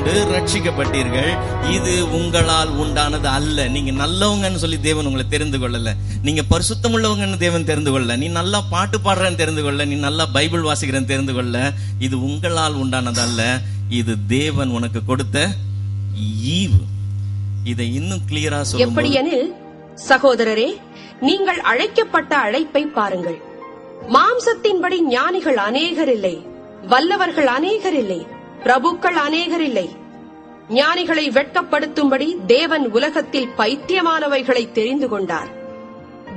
கொண்டு ரட்சிக்கப்பட்டீர்கள். இது உங்களால் உண்டானது அல்ல. நீங்க நல்லவங்கன்னு சொல்லி தேவன் உங்களை தெரிந்து கொள்ளல. நீங்க பரிசுத்தம் உள்ளவங்கன்னு தேவன் தெரிந்து கொள்ள. நீ நல்லா பாட்டு பாடுறன்னு தெரிந்து கொள்ள. நீ நல்லா பைபிள் வாசிக்கிறன்னு தெரிந்து கொள்ள. இது உங்களால் உண்டானது அல்ல. இது தேவன் உனக்கு கொடுத்த ஈவு. இதை இன்னும் கிளியரா சொல்ல. எப்படியெனில் சகோதரரே, நீங்கள் அழைக்கப்பட்ட அழைப்பை பாருங்கள். மாம்சத்தின்படி ஞானிகள் அநேகர் இல்லை, வல்லவர்கள் அநேகர் இல்லை, பிரபுக்கள் அநேகர் இல்லை. ஞானிகளை வெட்கப்படுத்தும்படி தேவன் உலகத்தில் பைத்தியமானவைகளை தெரிந்து கொண்டார்.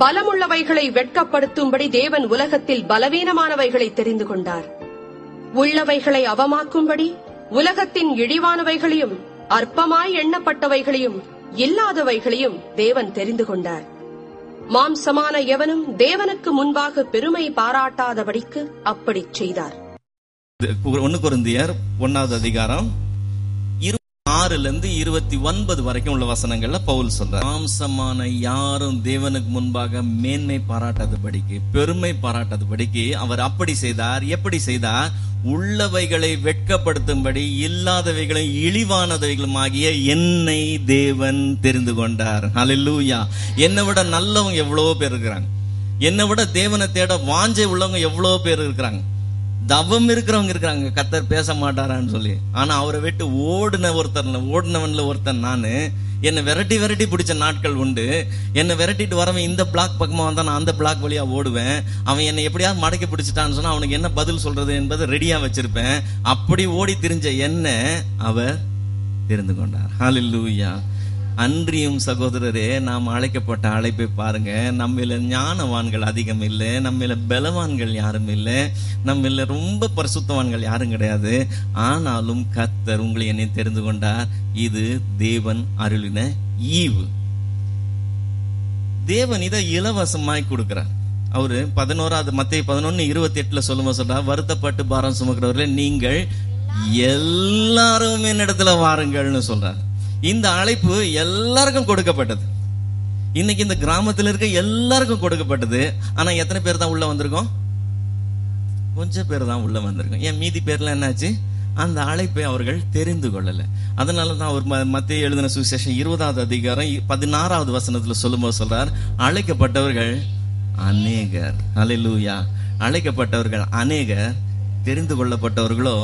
பலமுள்ளவைகளை வெட்கப்படுத்தும்படி தேவன் உலகத்தில் பலவீனமானவைகளை தெரிந்து கொண்டார். உள்ளவைகளை அவமாக்கும்படி உலகத்தின் இழிவானவைகளையும் அற்பமாய் எண்ணப்பட்டவைகளையும் இல்லாதவைகளையும் தேவன் தெரிந்து கொண்டார். மாம்சமான எவனும் தேவனுக்கு முன்பாக பெருமை பாராட்டாதபடிக்கு அப்படி செய்தார். 1 கொரிந்தியர் 1வது அதிகாரம் 26-29 வரைக்கும் உள்ள வசனங்கள்ல பவுல் சொல்றார், மாம்சமான யாரும் தேவனுக்கு முன்பாக மேன்மை பாராட்டாதபடிக்கு, பெருமை பாராட்டாதபடிக்கு அவர் அப்படி செய்தார். எப்படி செய்தார்? உள்ளவைகளை வெட்கப்படுத்தும்படி இல்லாதவைகளை இழிவானவைகளும் ஆகிய என்னை தேவன் தெரிந்து கொண்டார். ஹல்லேலூயா. என்னை விட நல்லவங்க எவ்வளவோ பேர் இருக்கிறாங்க. என்னை விட தேவனை தேட வாஞ்சை உள்ளவங்க எவ்வளவோ பேர் இருக்கிறாங்க. தவம் இருக்கிறவங்க இருக்கிறாங்க, கர்த்தர் பேச மாட்டாரான்னு சொல்லி. ஆனா அவரை விட்டு ஓடினவன்ல ஒருத்தன் நானு. என்னை விரட்டி பிடிச்ச நாட்கள் உண்டு. என்னை விரட்டிட்டு வரவன் இந்த பிளாக் பக்கமா வந்தா நான் அந்த பிளாக் வழியா ஓடுவேன். அவன் என்னை எப்படியாவது மடக்கி பிடிச்சிட்டான்னு சொன்னா அவனுக்கு என்ன பதில் சொல்றது என்பதை ரெடியா வச்சிருப்பேன். அப்படி ஓடி திரிஞ்ச என்ன அவர் தெரிந்து கொண்டார். ஹல்லேலூயா. அன்றியும் சகோதரரே, நாம் அழைக்கப்பட்ட அழைப்பை பாருங்க. நம்மள ஞானவான்கள் அதிகம் இல்லை, நம்மள பலவான்கள் யாரும் இல்லை, நம்மள ரொம்ப பரிசுத்தவான்கள் யாரும் கிடையாது. ஆனாலும் கர்த்தர் உங்களை என்னை தெரிந்து கொண்டார். இது தேவன் அருளின ஈவு. தேவன் இதை இலவசமாய் கொடுக்கிறார். அவரு 11வது மத்தேயு 11:28 சொல்லும்போது சொல்றார், வருத்தப்பட்டு பாரம் சுமக்கிறவர்களே நீங்கள் எல்லாரும் என்னிடத்துல வாருங்கள்னு சொல்றார். இந்த அழைப்பு எல்லாருக்கும் கொடுக்கப்பட்டது. இன்னைக்கு இந்த கிராமத்தில் இருக்க எல்லாருக்கும் கொடுக்கப்பட்டது. ஆனா எத்தனை பேர் தான் உள்ள வந்திருக்கோம்? கொஞ்சம் பேர் தான் உள்ள வந்திருக்கோம். ஏன் மீதி பேர்ல என்னாச்சு? அந்த அழைப்பை அவர்கள் தெரிந்து கொள்ளல. அதனாலதான் அவர் மத்தேயு எழுதின சுவிசேஷம் 20வது அதிகாரம் 16வது வசனத்துல சொல்லும்போது சொல்றார், அழைக்கப்பட்டவர்கள் அநேகர். ஹல்லேலூயா. அழைக்கப்பட்டவர்கள் அநேகர், தெரிந்து கொள்ளப்பட்டவர்களோ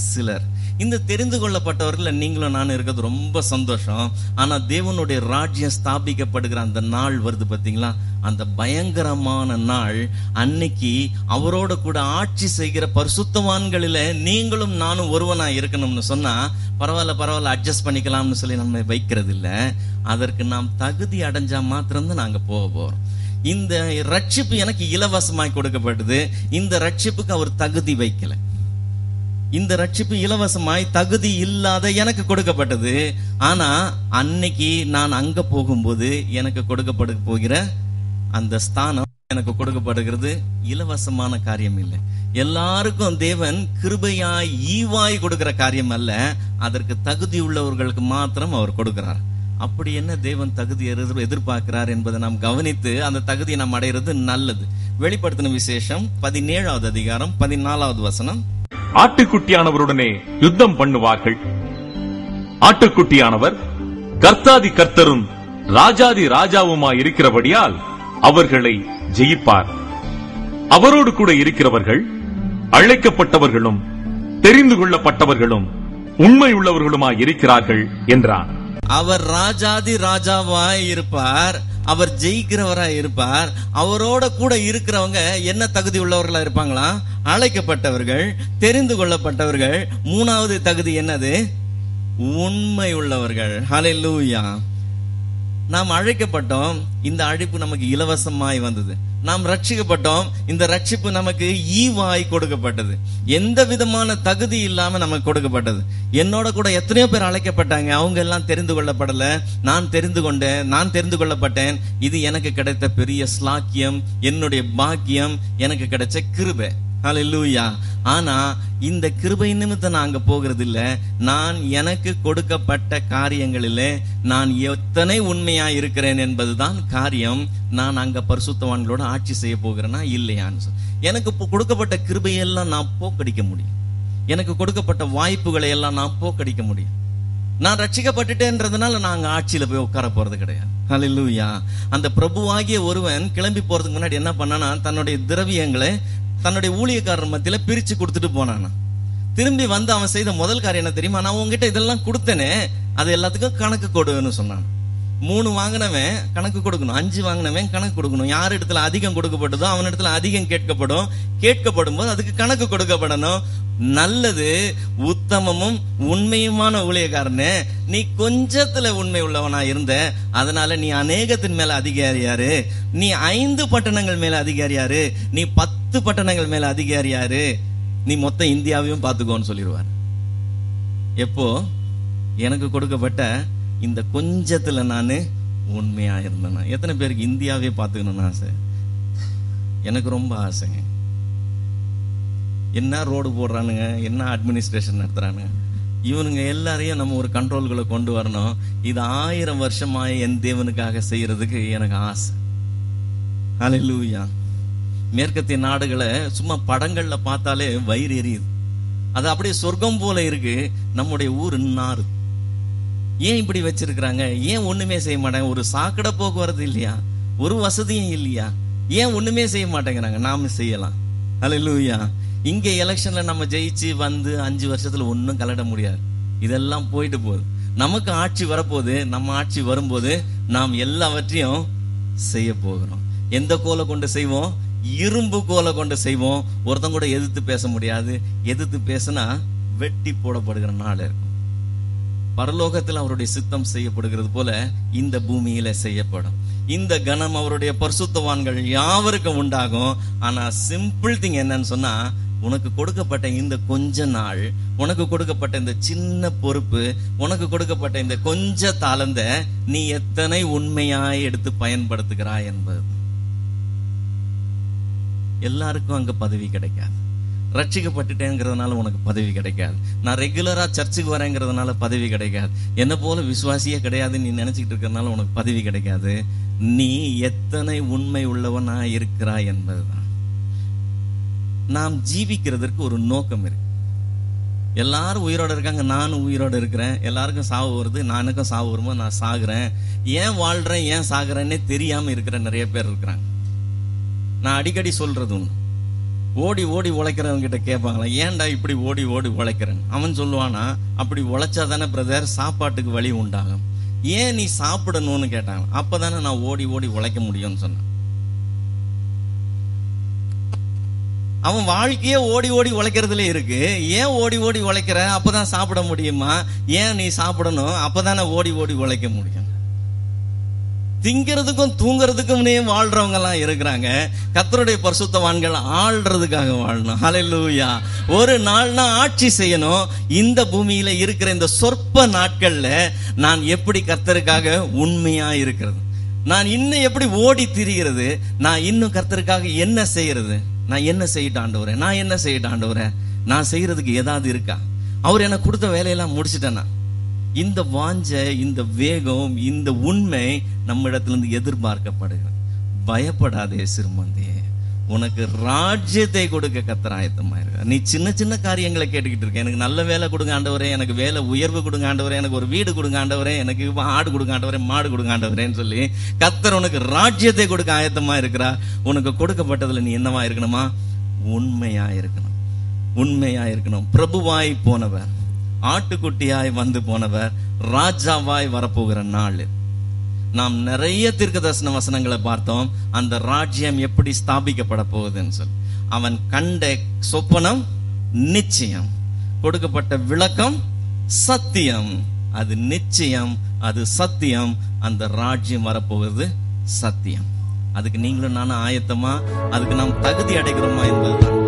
சிலர். இந்த தெரிந்து கொள்ளப்பட்டவர்கள் நீங்களும் நானும் இருக்கிறது ரொம்ப சந்தோஷம். ஆனா தேவனுடைய ராஜ்யம் ஸ்தாபிக்கப்படுகிற அந்த நாள் வருது பாத்தீங்களா, அந்த பயங்கரமான நாள். அன்னைக்கு அவரோட கூட ஆட்சி செய்கிற பரிசுத்தவான்களில நீங்களும் நானும் ஒருவனா இருக்கணும்னு சொன்னா பரவாயில்ல அட்ஜஸ்ட் பண்ணிக்கலாம்னு சொல்லி நம்ம வைக்கிறது இல்ல. அதற்கு நாம் தகுதி அடைஞ்சா மாத்திரம்தான் நாங்க போக போறோம். இந்த ரட்சிப்பு எனக்கு இலவசமாய் கொடுக்கப்பட்டது. இந்த ரட்சிப்புக்கு அவர் தகுதி வைக்கல. இந்த ரட்சிப்பு இலவசமாய் தகுதி இல்லாத எனக்கு கொடுக்கப்பட்டது. ஆனா அன்னைக்கு நான் அங்க போகும்போது எனக்கு கொடுக்கப்பட போகிற அந்த ஸ்தானம் எனக்கு கொடுக்கப்படுகிறது இலவசமான காரியம் இல்லை. எல்லாருக்கும் தேவன் கிருபையாய் ஈவாய் கொடுக்கிற காரியம் அல்ல, அதற்கு தகுதி உள்ளவர்களுக்கு மாத்திரம் அவர் கொடுக்கிறார். அப்படி என்ன தேவன் தகுதி எதிர்பார்க்கிறார் என்பதை நாம் கவனித்து அந்த தகுதியை நாம் அடைகிறது நல்லது. வெளிப்படுத்தின விசேஷம் 17வது அதிகாரம் 14வது வசனம், ஆட்டுக்குட்டியானவருடனே யுத்தம் பண்ணுவார்கள். ஆட்டுக்குட்டியானவர் கர்த்தாதி கர்த்தரும் ராஜாதி ராஜாவுமாய் இருக்கிறபடியால் அவர்களை ஜெயிப்பார். அவரோடு கூட இருக்கிறவர்கள் அழைக்கப்பட்டவர்களும் தெரிந்து கொள்ளப்பட்டவர்களும் உண்மை உள்ளவர்களுமாய் இருக்கிறார்கள் என்றார். அவர் ராஜாதி ராஜாவாய் இருப்பார், அவர் ஜெயிக்கிறவராய் இருப்பார். அவரோட கூட இருக்கிறவங்க என்ன தகுதி உள்ளவர்களா இருப்பாங்களா? அழைக்கப்பட்டவர்கள், தெரிந்து கொள்ளப்பட்டவர்கள். 3வது தகுதி என்னது? உண்மை உள்ளவர்கள். ஹல்லேலூயா. நாம் அழைக்கப்பட்டோம், இந்த அழைப்பு நமக்கு இலவசமாய் வந்தது. நாம் ரட்சிக்கப்பட்டோம், இந்த ரட்சிப்பு நமக்கு ஈவாய் கொடுக்கப்பட்டது. எந்த விதமான தகுதி இல்லாம நமக்கு கொடுக்கப்பட்டது. என்னோட கூட எத்தனையோ பேர் அழைக்கப்பட்டாங்க, அவங்க எல்லாம் தெரிந்து கொள்ளப்படல. நான் தெரிந்து கொள்ளப்பட்டேன். இது எனக்கு கிடைத்த பெரிய ஸ்லாக்கியம், என்னுடைய பாக்கியம், எனக்கு கிடைச்ச கிருபை. ஹல்லேலூயா. ஆனா இந்த கிருபை நிமித்தம் நான் அங்க போகிறது இல்ல. நான் எனக்கு கொடுக்கப்பட்ட காரியங்களிலே நான் எத்தனை உண்மையா இருக்கிறேன் என்பதுதான் காரியம். நான் அங்க பரிசுத்தவான்களோட ஆட்சி செய்ய போகிறேன்னா இல்லையான்னு எனக்கு கொடுக்கப்பட்ட கிருபையெல்லாம் நான் போக்கடிக்க முடியும். எனக்கு கொடுக்கப்பட்ட வாய்ப்புகளை எல்லாம் நான் போக்கடிக்க முடியும். நான் ரட்சிக்கப்பட்டுட்டேன்றதுனால நாங்க ஆட்சியில போய் உட்கார போறது கிடையாது. ஹல்லேலூயா. அந்த பிரபுவாகிய ஒருவன் கிளம்பி போறதுக்கு முன்னாடி என்ன பண்ணானா, தன்னுடைய திரவியங்களை தன்னுடைய ஊழியக்காரர் மத்தியில பிரிச்சு கொடுத்துட்டு போனானா. திரும்பி வந்து அவன் செய்த முதல் காரியம் என்ன தெரியுமா? நான் உங்ககிட்ட இதெல்லாம் கொடுத்தேனே, அது எல்லாத்துக்கும் கணக்கு கொடுன்னு சொன்னான். 3 வாங்கினவன் கணக்கு கொடுக்கணும், 5 வாங்கினவன் கணக்கு கொடுக்கணும். யார் இடத்துல அதிகம் கொடுக்கப்பட்டதோ அவன் இடத்துல அதிகம் கேட்கப்படும் போது அதுக்கு கணக்கு கொடுக்கப்படணும். நல்லது, உத்தமமும் உண்மையுமான ஊழியக்காரனே, நீ கொஞ்சத்துல உண்மை உள்ளவனா இருந்த, அதனால நீ அநேகத்தின் மேல அதிகாரியாரு, நீ 5 பட்டணங்கள் மேல அதிகாரியாரு, நீ 10 பட்டணங்கள் மேல அதிகாரியாரு, நீ மொத்த இந்தியாவையும் பாத்துக்கோன்னு சொல்லிடுவார். எப்போ எனக்கு கொடுக்கப்பட்ட இந்த கொஞ்சத்துல நானு உண்மையா இருந்தேன். எத்தனை பேருக்கு இந்தியாவே பாத்துக்கணும்னு ஆசை? எனக்கு ரொம்ப ஆசைங்க. என்ன ரோடு போடுறானுங்க, என்ன அட்மினிஸ்ட்ரேஷன் நடத்துறானுங்க, இவனுங்க எல்லாரையும் நம்ம ஒரு கண்ட்ரோல்களை கொண்டு வரணும். இது 1000 வருஷமாய் என் தேவனுக்காக செய்யறதுக்கு எனக்கு ஆசை. ஹல்லேலூயா. மேற்கத்திய நாடுகளை சும்மா படங்கள்ல பார்த்தாலே வயிறு எரியுது. அது அப்படியே சொர்க்கம் போல இருக்கு. நம்முடைய ஊர் நாறு. ஏன் இப்படி வச்சிருக்கிறாங்க? ஏன் ஒண்ணுமே செய்ய மாட்டாங்க? ஒரு சாக்கடை போக்குவரத்து இல்லையா? ஒரு வசதியும் இல்லையா? ஏன் ஒண்ணுமே செய்ய மாட்டேங்கிறாங்க? நாம செய்யலாம். ஹல்லேலூயா. இங்க எலெக்ஷன்ல நம்ம ஜெயிச்சு வந்து 5 வருஷத்துல ஒன்னும் கலட முடியாது. இதெல்லாம் போயிட்டு போகுது. நமக்கு ஆட்சி வரப்போகுது. நம்ம ஆட்சி வரும்போது நாம் எல்லாவற்றையும் செய்ய போகிறோம். எந்த கோலை கொண்டு செய்வோம்? இரும்பு கோலை கொண்டு செய்வோம். ஒருத்தங்க கூட எதிர்த்து பேச முடியாது. எதிர்த்து பேசினா வெட்டி போடப்படுகிற நாள் இருக்கும். பரலோகத்தில் அவருடைய சித்தம் செய்யப்படுகிறது போல இந்த பூமியில செய்யப்படும். இந்த கணம் அவருடைய பரிசுத்தவான்கள் யாவருக்கும் உண்டாகும். ஆனா சிம்பிள் திங் என்னன்னு சொன்னா, உனக்கு கொடுக்கப்பட்ட இந்த கொஞ்ச நாள், உனக்கு கொடுக்கப்பட்ட இந்த சின்ன பொறுப்பு, உனக்கு கொடுக்கப்பட்ட இந்த கொஞ்ச தாளந்த நீ எத்தனை உண்மையாய் எடுத்து பயன்படுத்துகிறாய் என்பது. எல்லாருக்கும் அங்க பதவி கிடைக்காது. ரட்சிக்கப்பட்டுட்டேங்கிறதுனால உனக்கு பதவி கிடைக்காது. நான் ரெகுலரா சர்ச்சுக்கு வரேங்கிறதுனால பதவி கிடைக்காது. என்ன போல விசுவாசியே கிடையாது நீ நினைச்சுக்கிட்டு இருக்கிறதுனால உனக்கு பதவி கிடைக்காது. நீ எத்தனை உண்மை உள்ளவனா இருக்கிறாய் என்பதுதான். நாம் ஜீவிக்கிறதற்கு ஒரு நோக்கம் இருக்கு. எல்லாரும் உயிரோட இருக்காங்க, நானும் உயிரோட இருக்கிறேன். எல்லாருக்கும் சாவு வருது, நானுக்கும் சாவு வரும்போது நான் சாகுறேன். ஏன் வாழ்றேன் ஏன் சாகுறேன்னே தெரியாம இருக்கிற நிறைய பேர் இருக்கிறாங்க. நான் அடிக்கடி சொல்றது ஒண்ணு, ஓடி ஓடி உழைக்கிறவங்க கிட்ட கேட்பாங்களா, ஏன்டா இப்படி ஓடி ஓடி உழைக்கிறேன்? அவன் சொல்லுவானா, அப்படி உழைச்சாதானே பிரதர் சாப்பாட்டுக்கு வழி உண்டாகும். ஏன் நீ சாப்பிடணும்னு கேட்டாங்க. அப்பதானே நான் ஓடி ஓடி உழைக்க முடியும்னு சொன்னான். அவன் வாழ்க்கையே ஓடி ஓடி உழைக்கிறதுல இருக்கு. ஏன் ஓடி ஓடி உழைக்கிற? அப்பதான் சாப்பிட முடியுமா? ஏன் நீ சாப்பிடணும்? அப்பதானே ஓடி ஓடி உழைக்க முடியும். திங்கிறதுக்கும் தூங்குறதுக்கும் வாழ்றவங்க எல்லாம் இருக்கிறாங்க. கர்த்தருடைய பரிசுத்தவான்கள் ஆள்றதுக்காக வாழணும். ஹல்லேலூயா. ஒரு நாள்னா ஆட்சி செய்யணும். இந்த பூமியில இருக்கிற இந்த சொற்ப நாட்கள்ல நான் எப்படி கர்த்தருக்காக உண்மையா இருக்கிறது, நான் இன்னும் எப்படி ஓடி திரிகிறது, நான் இன்னும் கர்த்தருக்காக என்ன செய்யறது, நான் என்ன செய்யிட்டு ஆண்டவரே, நான் என்ன செய்யிட்டு ஆண்டவரே, நான் செய்யறதுக்கு ஏதாவது இருக்கா? அவர் எனக்கு கொடுத்த வேலையெல்லாம் முடிச்சுட்டேன்னா. இந்த வாஞ்ச, இந்த வேகம், இந்த உண்மை நம்ம இடத்திலிருந்து எதிர்பார்க்கப்படுகிறது. பயப்படாதே சிறுமந்தியே, உனக்கு ராஜ்யத்தை கொடுக்க கர்த்தர் ஆயத்தமா இருக்க. நீ சின்ன சின்ன காரியங்களை கேட்டுக்கிட்டு இருக்க. எனக்கு நல்ல வேலை கொடுங்க ஆண்டவரே, எனக்கு வேலை உயர்வு கொடுங்க ஆண்டவரே, எனக்கு ஒரு வீடு கொடுங்க ஆண்டவரே, எனக்கு ஆடு கொடுங்க ஆண்டவரே, மாடு கொடுங்க ஆண்டவரேன்னு சொல்லி கர்த்தர் உனக்கு ராஜ்யத்தை கொடுக்க ஆயத்தமா இருக்கிறா. உனக்கு கொடுக்கப்பட்டதுல நீ என்னவா இருக்கணுமா? உண்மையா இருக்கணும். உண்மையா இருக்கணும். பிரபுவாய் போனவர், ஆட்டுக்குட்டியாய் வந்து போனவர், ராஜாவாய் வரப்போகிற நாள். நாம் நிறைய தீர்க்கதரிசன வசனங்களை பார்த்தோம். அந்த ராஜ்யம் எப்படி ஸ்தாபிக்கப்பட போகுதுன்னு சொல்லி. அவன் கண்ட சொப்பனம் நிச்சயம், கொடுக்கப்பட்ட விளக்கம் சத்தியம். அது நிச்சயம், அது சத்தியம். அந்த ராஜ்யம் வரப்போகிறது சத்தியம். அதுக்கு நீங்களும் நானும் ஆயத்தமா, அதுக்கு நாம் தகுதி அடைகிறோமா என்பதுதான்.